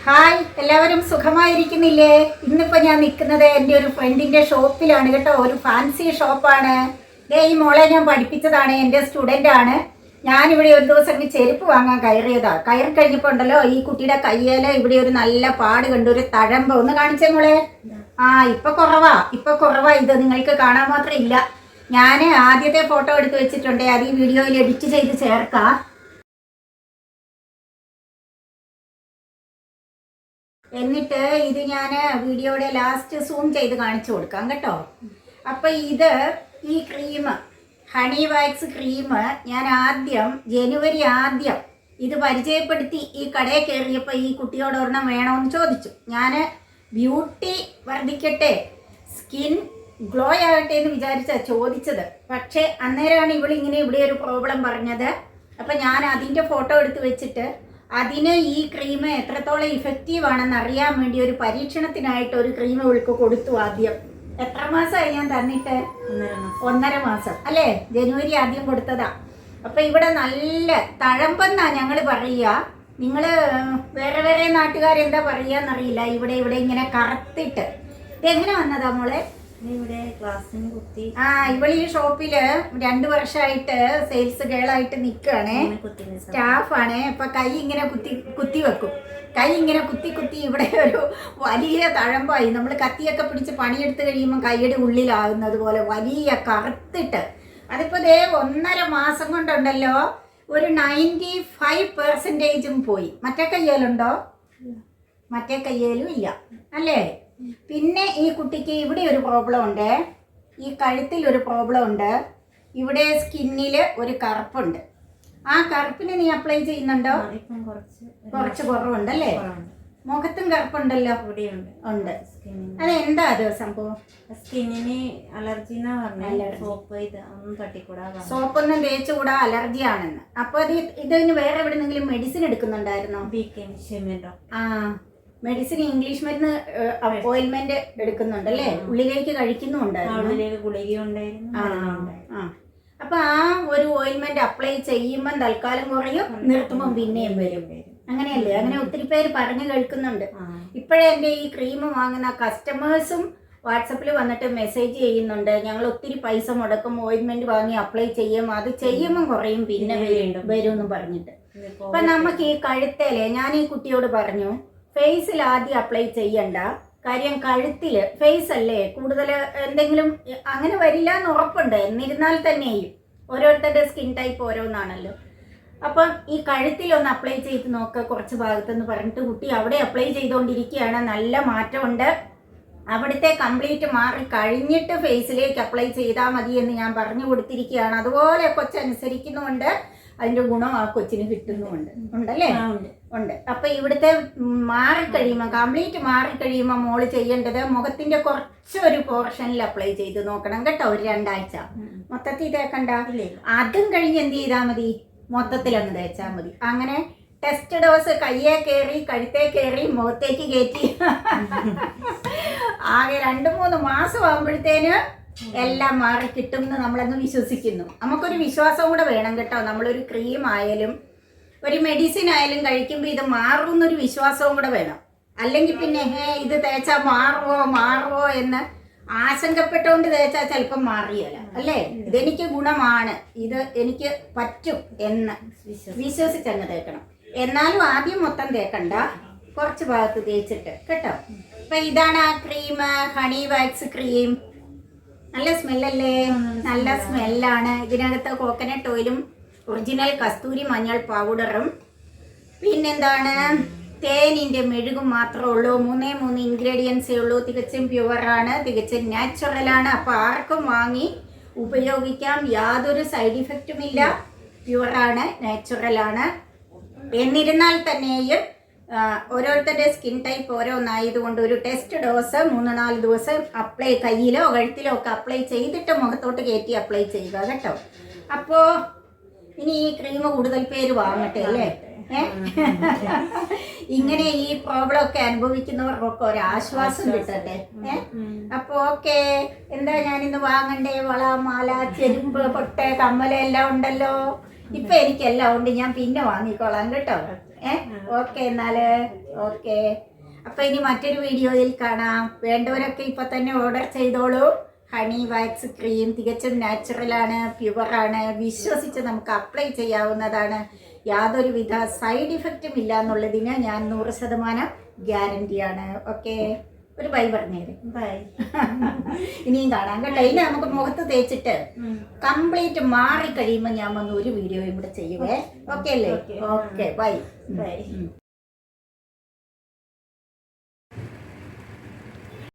Hi, എല്ലാവരും സുഖമായിരിക്കുന്നില്ലേ? ഇന്നിപ്പോൾ ഞാൻ നിൽക്കുന്നത് എൻ്റെ ഒരു ഫ്രണ്ടിൻ്റെ ഷോപ്പിലാണ് കേട്ടോ. ഒരു ഫാൻസി ഷോപ്പാണ്. ഈ മോളെ ഞാൻ പഠിപ്പിച്ചതാണ്, എൻ്റെ സ്റ്റുഡൻ്റ് ആണ്. ഞാനിവിടെ ഒരു ദിവസം ചെരുപ്പ് വാങ്ങാൻ കയറിയതാണ്. കയറി കഴിഞ്ഞപ്പോൾ ഉണ്ടല്ലോ, ഈ കുട്ടിയുടെ കയ്യിൽ ഇവിടെ ഒരു നല്ല പാട് കണ്ടു, ഒരു തഴമ്പ്. ഒന്ന് കാണിച്ചേ മോളെ. ഇപ്പം കുറവാ. ഇത് നിങ്ങൾക്ക് കാണാൻ മാത്രം ഇല്ല. ഞാൻ ആദ്യത്തെ ഫോട്ടോ എടുത്ത് വെച്ചിട്ടുണ്ട്, അത് ഈ വീഡിയോയിൽ എഡിറ്റ് ചെയ്ത് ചേർക്കാം. എന്നിട്ട് ഇത് ഞാൻ വീഡിയോയുടെ ലാസ്റ്റ് സൂം ചെയ്ത് കാണിച്ചു കൊടുക്കാം കേട്ടോ. അപ്പം ഈ ക്രീം, ഹണി വാക്സ് ക്രീം, ഞാൻ ജനുവരി ആദ്യം ഇത് പരിചയപ്പെടുത്തി ഈ കടയിൽ കയറിയപ്പോൾ ഈ കുട്ടിയോട് ഒരെണ്ണം വേണമെന്ന് ചോദിച്ചു. ഞാൻ ബ്യൂട്ടി വർദ്ധിക്കട്ടെ, സ്കിൻ ഗ്ലോ ആകട്ടെ എന്ന് വിചാരിച്ചാണ് ചോദിച്ചത്. പക്ഷേ അന്നേരമാണ് ഇവളിങ്ങനെ ഇവിടെ ഒരു പ്രോബ്ലം പറഞ്ഞത്. അപ്പം ഞാൻ അതിൻ്റെ ഫോട്ടോ എടുത്ത് വെച്ചിട്ട് അതിന് ഈ ക്രീം എത്രത്തോളം ഇഫക്റ്റീവ് ആണെന്ന് അറിയാൻ വേണ്ടി ഒരു പരീക്ഷണത്തിനായിട്ട് ഒരു ക്രീം ഇവൾക്ക് കൊടുത്തു. ആദ്യം എത്ര മാസമായി ഞാൻ തന്നിട്ട്? 1.5 മാസം അല്ലേ? ജനുവരി ആദ്യം കൊടുത്തതാ. അപ്പം ഇവിടെ നല്ല തഴമ്പെന്നാ ഞങ്ങൾ പറയുക. നിങ്ങൾ വേറെ നാട്ടുകാരെന്താ പറയുകയെന്നറിയില്ല. ഇവിടെ ഇങ്ങനെ കറുത്തിട്ട് ഇതെങ്ങനെ വന്നതാ മോളെ? ഇവിടെ ക്ലാസ്സിന് കുത്തി. ഇവൾ ഈ ഷോപ്പില് 2 വർഷമായിട്ട് സെയിൽസ് ഗേളായിട്ട് നിൽക്കുകയാണേ, സ്റ്റാഫാണ്. അപ്പൊ കൈ ഇങ്ങനെ കുത്തി വെക്കും. കൈ ഇങ്ങനെ കുത്തി ഇവിടെ ഒരു വലിയ തഴമ്പായി. നമ്മൾ കത്തിയൊക്കെ പിടിച്ച് പണിയെടുത്ത് കഴിയുമ്പോൾ കൈയുടെ ഉള്ളിലാകുന്നത് പോലെ വലിയ കറുത്തിട്ട്. അതിപ്പോ 1.5 മാസം കൊണ്ടുണ്ടല്ലോ ഒരു 95% പോയി. മറ്റേ കയ്യേലുണ്ടോ? മറ്റേ കയ്യേലും ഇല്ല അല്ലേ? പിന്നെ ഈ കുട്ടിക്ക് ഇവിടെ ഒരു പ്രോബ്ലം ഉണ്ട്, ഈ കഴുത്തിൽ ഒരു പ്രോബ്ലം ഉണ്ട്, ഇവിടെ സ്കിന്നിൽ ഒരു കറുപ്പുണ്ട്. ആ കറുപ്പിന് നീ അപ്ലൈ ചെയ്യുന്നുണ്ടോ? കുറച്ച് കുറവുണ്ടല്ലേ? മുഖത്തും കറുപ്പുണ്ടല്ലോ. ഉണ്ട്. അതെന്താ അത് സംഭവം? സ്കിന്നിന് അലർജി സോപ്പൊന്നും തേച്ചുകൂടാ, അലർജി ആണെന്ന്. അപ്പൊ ഇതിന് വേറെ എവിടെന്നെങ്കിലും മെഡിസിൻ എടുക്കുന്നുണ്ടായിരുന്നോ? മെഡിസിൻ ഇംഗ്ലീഷ് മരുന്ന് ഓയിൽമെന്റ് എടുക്കുന്നുണ്ടല്ലേ? ഉള്ളിലേക്ക് കഴിക്കുന്നുണ്ടായിരുന്നു. അപ്പൊ ആ ഒരു ഓയിൽമെന്റ് അപ്ലൈ ചെയ്യുമ്പോൾ തൽക്കാലം കുറയും, നിർത്തുമ്പോൾ പിന്നെയും വരും. അങ്ങനെയല്ലേ? അങ്ങനെ ഒത്തിരി പേര് പറഞ്ഞു കേൾക്കുന്നുണ്ട്. ഇപ്പോഴേ എൻ്റെ ഈ ക്രീം വാങ്ങുന്ന കസ്റ്റമേഴ്സും വാട്സപ്പിൽ വന്നിട്ട് മെസ്സേജ് ചെയ്യുന്നുണ്ട്, ഞങ്ങൾ ഒത്തിരി പൈസ മുടക്കും, ഓയിൽമെന്റ് വാങ്ങി അപ്ലൈ ചെയ്യും, അത് ചെയ്യുമ്പോൾ കുറയും, പിന്നെ വരും എന്ന് പറഞ്ഞിട്ട്. അപ്പൊ നമുക്ക് ഈ കഴുത്തേലെ, ഞാൻ ഈ കുട്ടിയോട് പറഞ്ഞു, ഫേസിൽ ആദ്യം അപ്ലൈ ചെയ്യണ്ട. കാര്യം കഴുത്തില്, ഫേസ് അല്ലേ കൂടുതൽ, എന്തെങ്കിലും അങ്ങനെ വരില്ല എന്ന് ഉറപ്പുണ്ട്. എന്നിരുന്നാൽ തന്നെയും ഓരോരുത്തരുടെ സ്കിൻ ടൈപ്പ് ഓരോന്നാണല്ലോ. അപ്പം ഈ കഴുത്തിലൊന്ന് അപ്ലൈ ചെയ്ത് നോക്കുക കുറച്ച് ഭാഗത്തെന്ന് പറഞ്ഞിട്ട് കുട്ടി അവിടെ അപ്ലൈ ചെയ്തുകൊണ്ടിരിക്കുകയാണ്. നല്ല മാറ്റമുണ്ട്. അവിടുത്തെ കംപ്ലീറ്റ് മാറി കഴിഞ്ഞിട്ട് ഫേസിലേക്ക് അപ്ലൈ ചെയ്താൽ മതി എന്ന് ഞാൻ പറഞ്ഞു കൊടുത്തിരിക്കുകയാണ്. അതുപോലെ കൊച്ചനുസരിക്കുന്നുമുണ്ട്, അതിൻ്റെ ഗുണം ആ കൊച്ചിന് കിട്ടുന്നുമുണ്ട്. ഉണ്ടല്ലേ? ഉണ്ട്. അപ്പൊ ഇവിടുത്തെ മാറിക്കഴിയുമ്പോൾ, കംപ്ലീറ്റ് മാറിക്കഴിയുമ്പോൾ മോള് ചെയ്യേണ്ടത് മുഖത്തിന്റെ കുറച്ചൊരു പോർഷനിൽ അപ്ലൈ ചെയ്ത് നോക്കണം കേട്ടോ. ഒരു 2 ആഴ്ച മൊത്തത്തിൽ തേക്കണ്ട. അതും കഴിഞ്ഞ് എന്ത് ചെയ്താൽ മതി? മൊത്തത്തിലൊന്ന് തേച്ചാൽ മതി. അങ്ങനെ ടെസ്റ്റ് ഡോസ് കയ്യെ കയറി, കഴുത്തേ കയറി, മുഖത്തേക്ക് കയറ്റി ആകെ 2-3 മാസം ആകുമ്പോഴത്തേന് എല്ലാം മാറി കിട്ടും എന്ന് നമ്മളങ്ങ് വിശ്വസിക്കുന്നു. നമുക്കൊരു വിശ്വാസം കൂടെ വേണം കേട്ടോ. നമ്മളൊരു ക്രീം ആയാലും ഒരു മെഡിസിൻ ആയാലും കഴിക്കുമ്പോൾ ഇത് മാറും എന്നൊരു വിശ്വാസവും കൂടെ വേണം. അല്ലെങ്കിൽ പിന്നെ ഇത് തേച്ചാൽ മാറുമോ എന്ന് ആശങ്കപ്പെട്ടുകൊണ്ട് തേച്ചാൽ ചിലപ്പം മാറിയല്ല അല്ലേ? ഇതെനിക്ക് ഗുണമാണ്, ഇത് എനിക്ക് പറ്റും എന്ന് വിശ്വസിച്ചങ്ങ് തേക്കണം. എന്നാലും ആദ്യം മൊത്തം തേക്കണ്ട, കുറച്ച് ഭാഗത്ത് തേച്ചിട്ട് കേട്ടോ. അപ്പം ഇതാണ് ആ ക്രീം, ഹണി വാക്സ് ക്രീം. നല്ല സ്മെല്ലല്ലേ? നല്ല സ്മെല്ലാണ്. ഇതിനകത്ത് കോക്കനട്ട് ഓയിലും ഒറിജിനൽ കസ്തൂരി മഞ്ഞൾ പൗഡറും പിന്നെന്താണ് തേനിൻ്റെ മെഴുകും മാത്രമേ ഉള്ളൂ. 3 ഇൻഗ്രീഡിയൻസേ ഉള്ളൂ. തികച്ചും പ്യുവറാണ്, തികച്ചും നാച്ചുറലാണ്. അപ്പോൾ ആർക്കും വാങ്ങി ഉപയോഗിക്കാം, യാതൊരു സൈഡ് ഇഫക്റ്റും ഇല്ല. പ്യുവറാണ്, നാച്ചുറലാണ്. എന്നിരുന്നാൽ തന്നെയും ഓരോരുത്തരുടെ സ്കിൻ ടൈപ്പ് ഓരോന്നായതുകൊണ്ട് ഒരു ടെസ്റ്റ് ഡോസ് 3-4 ദിവസം അപ്ലൈ, കയ്യിലോ കഴുത്തിലോ ഒക്കെ അപ്ലൈ ചെയ്തിട്ട് മുഖത്തോട്ട് കയറ്റി അപ്ലൈ ചെയ്യുക കേട്ടോ. അപ്പോൾ ഇനി ഈ ക്രീം കൂടുതൽ പേര് വാങ്ങട്ടെ അല്ലേ? ഇങ്ങനെ ഈ പ്രോബ്ലം ഒക്കെ അനുഭവിക്കുന്നവർക്കൊക്കെ ഒരു ആശ്വാസം കിട്ടട്ടെ. അപ്പൊ ഓക്കെ, എന്താ ഞാനിന്ന് വാങ്ങണ്ടേ? വള, മാല, ചെരുമ്പ്, പൊട്ട്, കമ്മല എല്ലാം ഉണ്ടല്ലോ. ഇപ്പൊ എനിക്കെല്ലാം ഉണ്ട്, ഞാൻ പിന്നെ വാങ്ങിക്കോളാം കേട്ടോ. ഓക്കെ എന്നാല് ഓക്കെ. അപ്പൊ ഇനി മറ്റൊരു വീഡിയോയിൽ കാണാം. വേണ്ടവരൊക്കെ ഇപ്പൊ തന്നെ ഓർഡർ ചെയ്തോളൂ. ഹണി വാക്സ് ക്രീം തികച്ചും നാച്ചുറലാണ്, പ്യുവറാണ്, വിശ്വസിച്ച് നമുക്ക് അപ്ലൈ ചെയ്യാവുന്നതാണ്. യാതൊരുവിധ സൈഡ് ഇഫക്റ്റും ഇല്ല എന്നുള്ളതിന് ഞാൻ 100% ഗ്യാരണ്ടിയാണ്. ഓക്കെ, ഒരു ബൈ പറഞ്ഞേര്. ബൈ. ഇനിയും കാണാം കേട്ടോ. ഇനി നമുക്ക് മുഖത്ത് തേച്ചിട്ട് കംപ്ലീറ്റ് മാറി കഴിയുമ്പോൾ ഞാൻ വന്ന് ഒരു വീഡിയോയും കൂടെ ചെയ്യുവേ. ഓക്കെ അല്ലേ? Okay, bye. ബൈ.